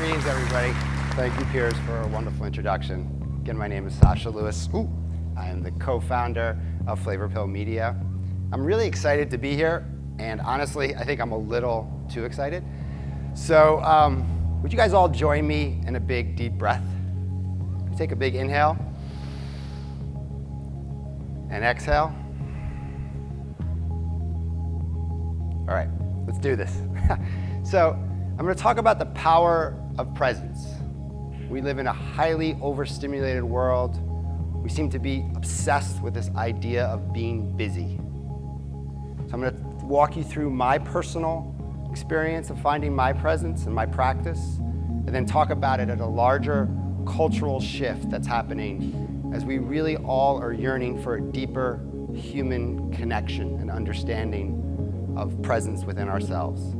Greetings, everybody. Thank you, Piers, for a wonderful introduction. Again, my name is Sasha Lewis. I am the co-founder of Flavor Pill Media. I'm really excited to be here, and honestly, I think I'm a little too excited. So, would you guys all join me in a big, deep breath? Take a big inhale and exhale. All right, let's do this. So, I'm going to talk about the power of presence. We live in a highly overstimulated world. We seem to be obsessed with this idea of being busy. So I'm going to walk you through my personal experience of finding my presence and my practice, and then talk about it at a larger cultural shift that's happening as we really all are yearning for a deeper human connection and understanding of presence within ourselves.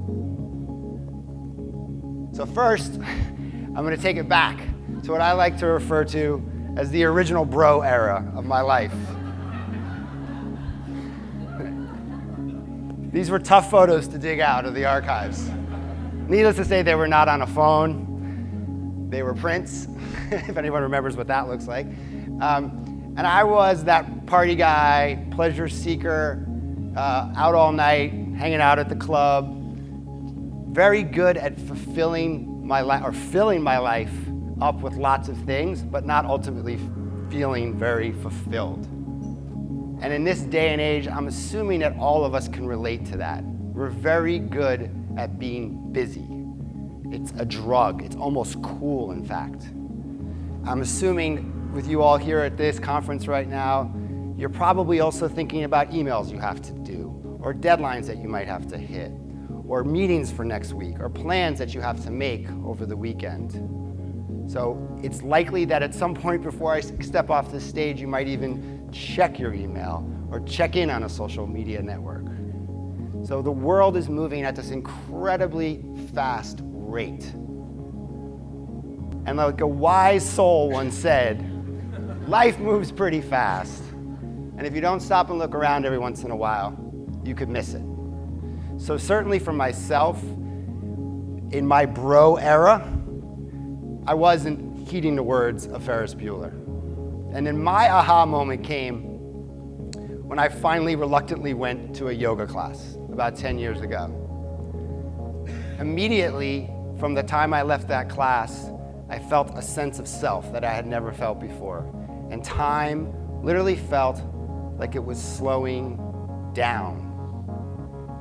So first, I'm going to take it back to what I like to refer to as the original bro era of my life. These were tough photos to dig out of the archives. Needless to say, they were not on a phone. They were prints, if anyone remembers what that looks like. And I was that party guy, pleasure seeker, out all night, hanging out at the club, very good at fulfilling my life, or filling my life up with lots of things, but not ultimately feeling very fulfilled. And in this day and age, I'm assuming that all of us can relate to that. We're very good at being busy. It's a drug. It's almost cool, in fact. I'm assuming with you all here at this conference right now, you're probably also thinking about emails you have to do, or deadlines that you might have to hit, or meetings for next week, or plans that you have to make over the weekend. So it's likely that at some point before I step off this stage, you might even check your email or check in on a social media network. So the world is moving at this incredibly fast rate. And like a wise soul once said, life moves pretty fast. And if you don't stop and look around every once in a while, you could miss it. So certainly for myself, in my bro era, I wasn't heeding the words of Ferris Bueller. And then my aha moment came when I finally reluctantly went to a yoga class about 10 years ago. Immediately, from the time I left that class, I felt a sense of self that I had never felt before. And time literally felt like it was slowing down.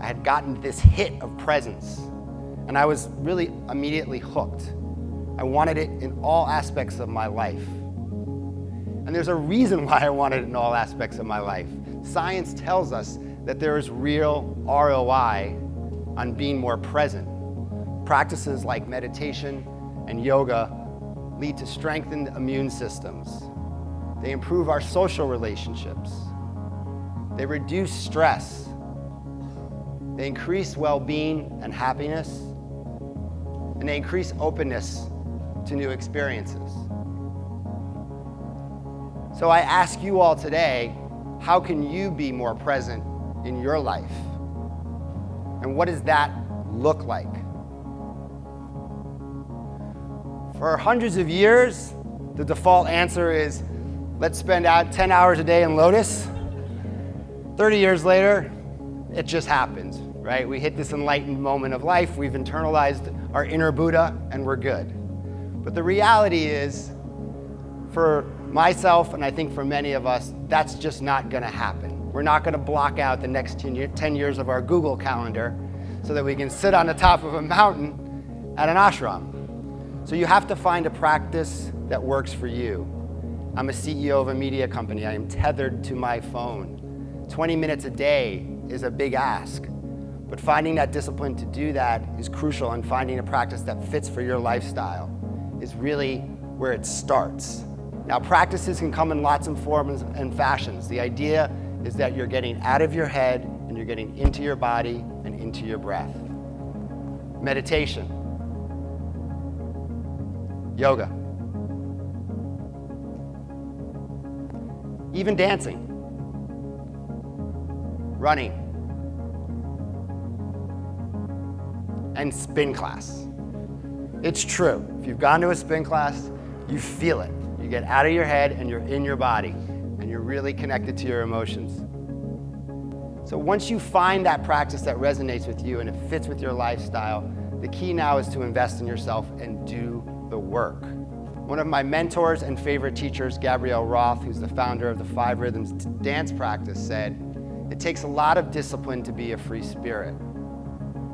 I had gotten this hit of presence, and I was really immediately hooked. I wanted it in all aspects of my life. And there's a reason why I wanted it in all aspects of my life. Science tells us that there is real ROI on being more present. Practices like meditation and yoga lead to strengthened immune systems. They improve our social relationships. They reduce stress. They increase well-being and happiness, and they increase openness to new experiences. So I ask you all today, how can you be more present in your life? And what does that look like? For hundreds of years, the default answer is, let's spend out 10 hours a day in Lotus. 30 years later, it just happens, right? We hit this enlightened moment of life, we've internalized our inner Buddha, and we're good. But the reality is, for myself, and I think for many of us, that's just not gonna happen. We're not gonna block out the next 10 years of our Google Calendar so that we can sit on the top of a mountain at an ashram. So you have to find a practice that works for you. I'm a CEO of a media company. I am tethered to my phone. 20 minutes a day is a big ask, but finding that discipline to do that is crucial, and finding a practice that fits for your lifestyle is really where it starts. Now, practices can come in lots of forms and fashions. The idea is that you're getting out of your head and you're getting into your body and into your breath. Meditation, yoga, even dancing, running, and spin class. It's true. If you've gone to a spin class, you feel it. You get out of your head and you're in your body, and you're really connected to your emotions. So once you find that practice that resonates with you and it fits with your lifestyle, the key now is to invest in yourself and do the work. One of my mentors and favorite teachers, Gabrielle Roth, who's the founder of the 5 Rhythms dance practice, said, "It takes a lot of discipline to be a free spirit."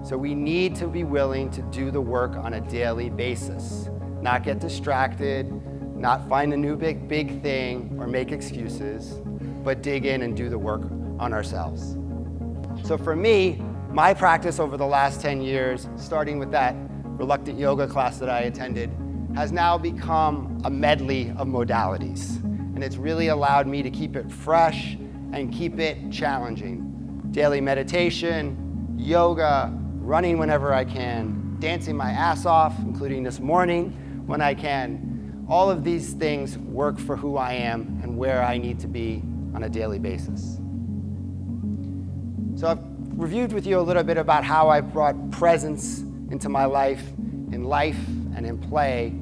So we need to be willing to do the work on a daily basis, not get distracted, not find a new big thing or make excuses, but dig in and do the work on ourselves. So for me, my practice over the last 10 years, starting with that reluctant yoga class that I attended, has now become a medley of modalities. And it's really allowed me to keep it fresh and keep it challenging. Daily meditation, yoga, running whenever I can, dancing my ass off, including this morning when I can. All of these things work for who I am and where I need to be on a daily basis. So I've reviewed with you a little bit about how I've brought presence into my life and in play,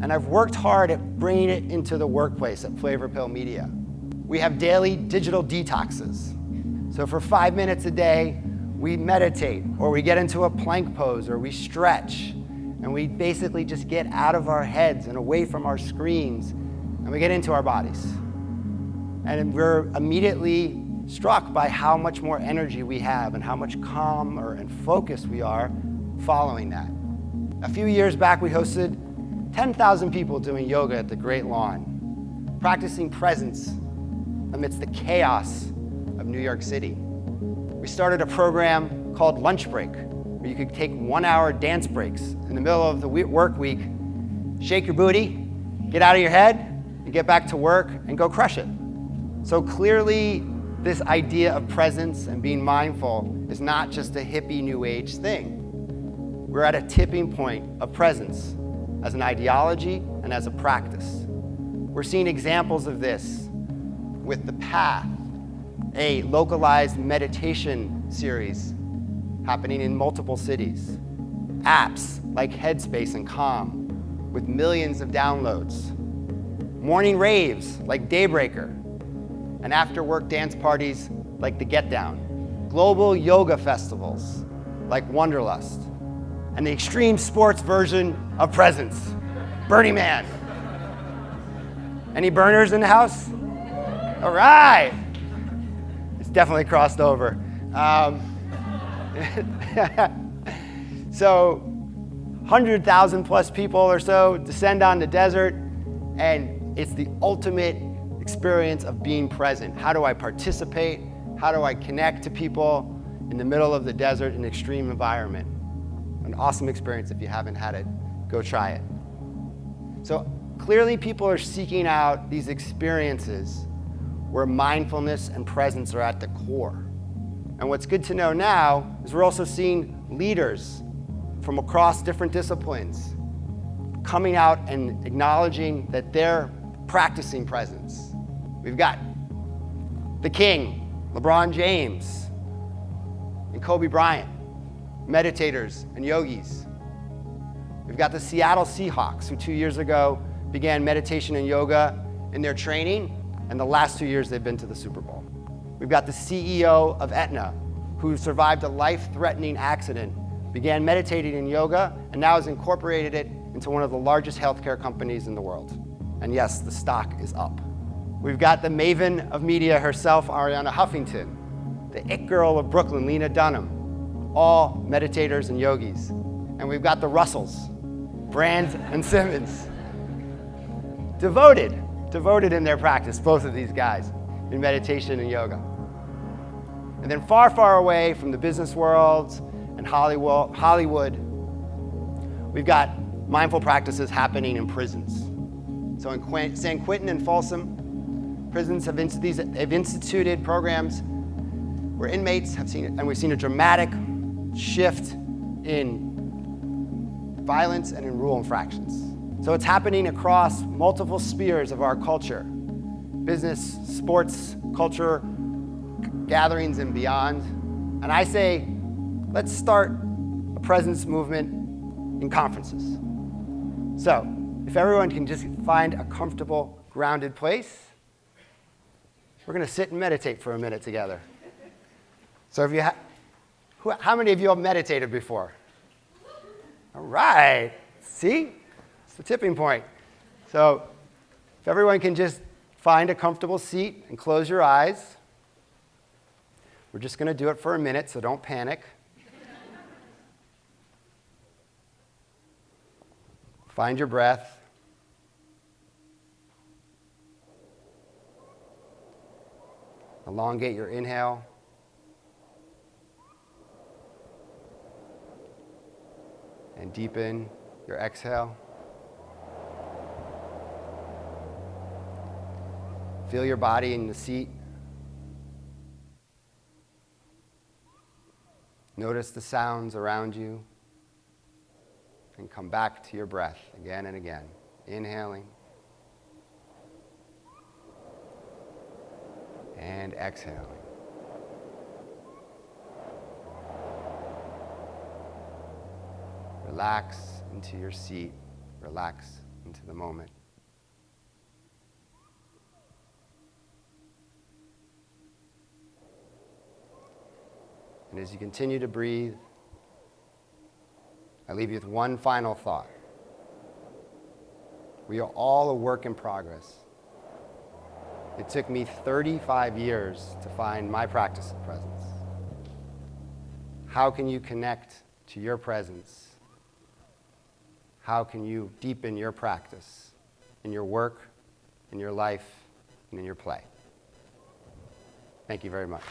and I've worked hard at bringing it into the workplace at Flavor Pill Media. We have daily digital detoxes. So for 5 minutes a day, we meditate, or we get into a plank pose, or we stretch, and we basically just get out of our heads and away from our screens, and we get into our bodies. And we're immediately struck by how much more energy we have and how much calmer and focused we are following that. A few years back, we hosted 10,000 people doing yoga at the Great Lawn, practicing presence amidst the chaos of New York City. We started a program called Lunch Break, where you could take 1-hour dance breaks in the middle of the work week, shake your booty, get out of your head, and get back to work and go crush it. So clearly, this idea of presence and being mindful is not just a hippie new age thing. We're at a tipping point of presence as an ideology and as a practice. We're seeing examples of this with The Path, a localized meditation series happening in multiple cities. Apps like Headspace and Calm with millions of downloads. Morning raves like Daybreaker, and after-work dance parties like The Get Down. Global yoga festivals like Wanderlust, and the extreme sports version of Presence, Burning Man. Any burners in the house? All right. It's definitely crossed over. So 100,000 plus people or so descend on the desert, and it's the ultimate experience of being present. How do I participate? How do I connect to people in the middle of the desert in an extreme environment? An awesome experience. If you haven't had it, go try it. So clearly people are seeking out these experiences where mindfulness and presence are at the core. And what's good to know now is we're also seeing leaders from across different disciplines coming out and acknowledging that they're practicing presence. We've got the King, LeBron James, and Kobe Bryant, meditators and yogis. We've got the Seattle Seahawks, who 2 years ago began meditation and yoga in their training, and the last 2 years they've been to the Super Bowl. We've got the CEO of Aetna, who survived a life-threatening accident, began meditating in yoga, and now has incorporated it into one of the largest healthcare companies in the world. And yes, the stock is up. We've got the maven of media herself, Ariana Huffington, the it girl of Brooklyn, Lena Dunham, all meditators and yogis. And we've got the Russells, Brand and Simmons, devoted in their practice, both of these guys, in meditation and yoga. And then far, far away from the business world and Hollywood, we've got mindful practices happening in prisons. So in San Quentin and Folsom, prisons have instituted programs where inmates have seen it, and we've seen a dramatic shift in violence and in rule infractions. So it's happening across multiple spheres of our culture: business, sports, culture, gatherings, and beyond. And I say, let's start a presence movement in conferences. So, if everyone can just find a comfortable, grounded place, we're going to sit and meditate for a minute together. So if you how many of you have meditated before? All right. See? It's the tipping point. So if everyone can just find a comfortable seat and close your eyes. We're just going to do it for a minute, so don't panic. Find your breath. Elongate your inhale. And deepen your exhale. Feel your body in the seat. Notice the sounds around you. And come back to your breath again and again. Inhaling. And exhaling. Relax into your seat. Relax into the moment. And as you continue to breathe, I leave you with one final thought. We are all a work in progress. It took me 35 years to find my practice of presence. How can you connect to your presence? How can you deepen your practice in your work, in your life, and in your play? Thank you very much.